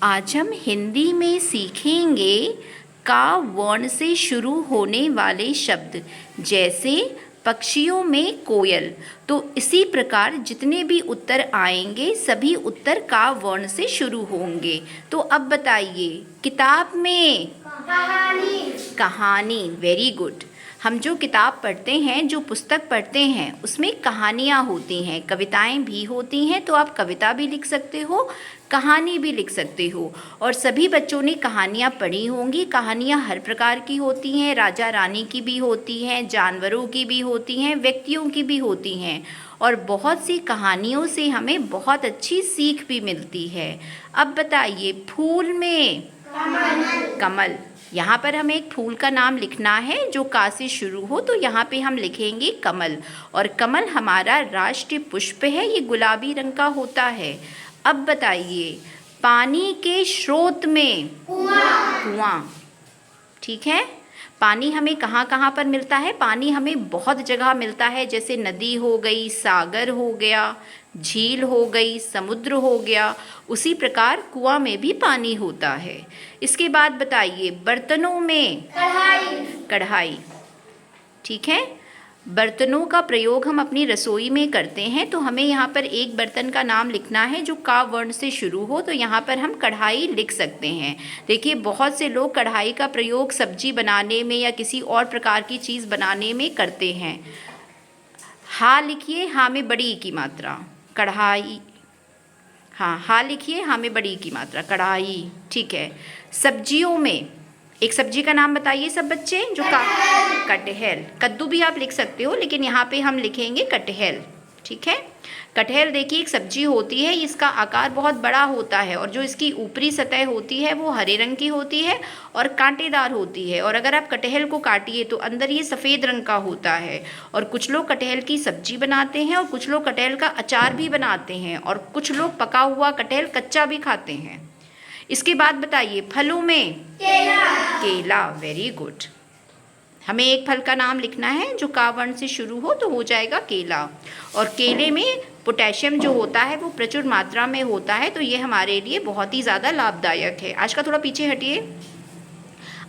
आज हम हिंदी में सीखेंगे का वर्ण से शुरू होने वाले शब्द, जैसे पक्षियों में कोयल। तो इसी प्रकार जितने भी उत्तर आएंगे सभी उत्तर का वर्ण से शुरू होंगे। तो अब बताइए, किताब में कहानी। कहानी, वेरी गुड। हम जो किताब पढ़ते हैं, जो पुस्तक पढ़ते हैं, उसमें कहानियाँ होती हैं, कविताएं भी होती हैं। तो आप कविता भी लिख सकते हो, कहानी भी लिख सकते हो। और सभी बच्चों ने कहानियाँ पढ़ी होंगी। कहानियाँ हर प्रकार की होती हैं, राजा रानी की भी होती हैं, जानवरों की भी होती हैं, व्यक्तियों की भी होती हैं। और बहुत सी कहानियों से हमें बहुत अच्छी सीख भी मिलती है। अब बताइए, फूल में कमल। यहाँ पर हमें एक फूल का नाम लिखना है जो का से शुरू हो, तो यहाँ पे हम लिखेंगे कमल। और कमल हमारा राष्ट्रीय पुष्प है, ये गुलाबी रंग का होता है। अब बताइए, पानी के स्रोत में कुआं। ठीक है, पानी हमें कहाँ कहाँ पर मिलता है? पानी हमें बहुत जगह मिलता है, जैसे नदी हो गई, सागर हो गया, झील हो गई, समुद्र हो गया। उसी प्रकार कुआं में भी पानी होता है। इसके बाद बताइए, बर्तनों में कढ़ाई। ठीक है, बर्तनों का प्रयोग हम अपनी रसोई में करते हैं। तो हमें यहाँ पर एक बर्तन का नाम लिखना है जो का वर्ण से शुरू हो, तो यहाँ पर हम कढ़ाई लिख सकते हैं। देखिए, बहुत से लोग कढ़ाई का प्रयोग सब्जी बनाने में या किसी और प्रकार की चीज़ बनाने में करते हैं। हा लिखिए, हा में बड़ी की मात्रा, कढ़ाई। हाँ, हा लिखिए, हा में बड़ी की मात्रा, कढ़ाई। ठीक है, सब्जियों में एक सब्जी का नाम बताइए सब बच्चे। जो कटहल। कद्दू भी आप लिख सकते हो, लेकिन यहाँ पे हम लिखेंगे कटहल। ठीक है, कटहल देखिए एक सब्जी होती है, इसका आकार बहुत बड़ा होता है और जो इसकी ऊपरी सतह होती है वो हरे रंग की होती है और कांटेदार होती है। और अगर आप कटहल को काटिए तो अंदर ये सफ़ेद रंग का होता है। और कुछ लोग कटहल की सब्जी बनाते हैं और कुछ लोग कटहल का अचार भी बनाते हैं और कुछ लोग पका हुआ कटहल कच्चा भी खाते हैं। इसके बाद बताइए, फलों में केला। Very good. हमें एक फल का नाम लिखना है जो का वर्ण से शुरू हो, तो हो जाएगा केला। और केले में पोटेशियम जो होता है वो प्रचुर मात्रा में होता है, तो ये हमारे लिए बहुत ही ज़्यादा लाभदायक है। आज का थोड़ा पीछे हटिए।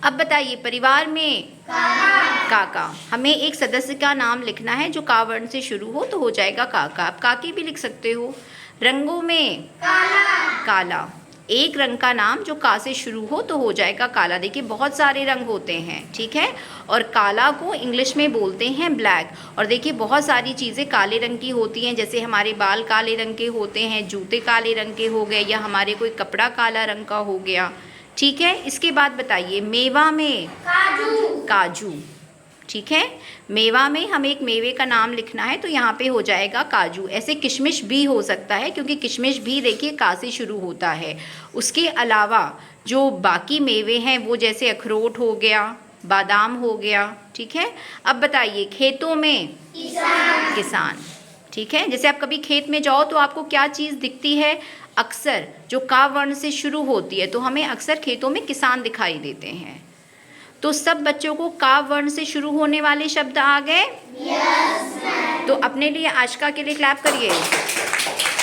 अब बताइए, परिवार में काका। हमें एक सदस्य का नाम लिखना है जो का वर्ण से शुरू हो, तो हो जाएगा काका। आप काकी भी लिख सकते हो। रंगों में काला। एक रंग का नाम जो का से शुरू हो तो हो जाएगा काला। देखिए बहुत सारे रंग होते हैं, ठीक है, और काला को इंग्लिश में बोलते हैं ब्लैक। और देखिए बहुत सारी चीज़ें काले रंग की होती हैं, जैसे हमारे बाल काले रंग के होते हैं, जूते काले रंग के हो गए, या हमारे कोई कपड़ा काला रंग का हो गया। ठीक है, इसके बाद बताइए, मेवा में काजू। ठीक है, मेवा में हमें एक मेवे का नाम लिखना है, तो यहाँ पे हो जाएगा काजू। ऐसे किशमिश भी हो सकता है, क्योंकि किशमिश भी देखिए का से शुरू होता है। उसके अलावा जो बाकी मेवे हैं वो जैसे अखरोट हो गया, बादाम हो गया। ठीक है, अब बताइए, खेतों में किसान। ठीक है, जैसे आप कभी खेत में जाओ तो आपको क्या चीज़ दिखती है? अक्सर जो का वर्ण से शुरू होती है, तो हमें अक्सर खेतों में किसान दिखाई देते हैं। तो सब बच्चों को का वर्ण से शुरू होने वाले शब्द आ गए? Yes ma'am. तो अपने लिए आशिका के लिए क्लैप करिए।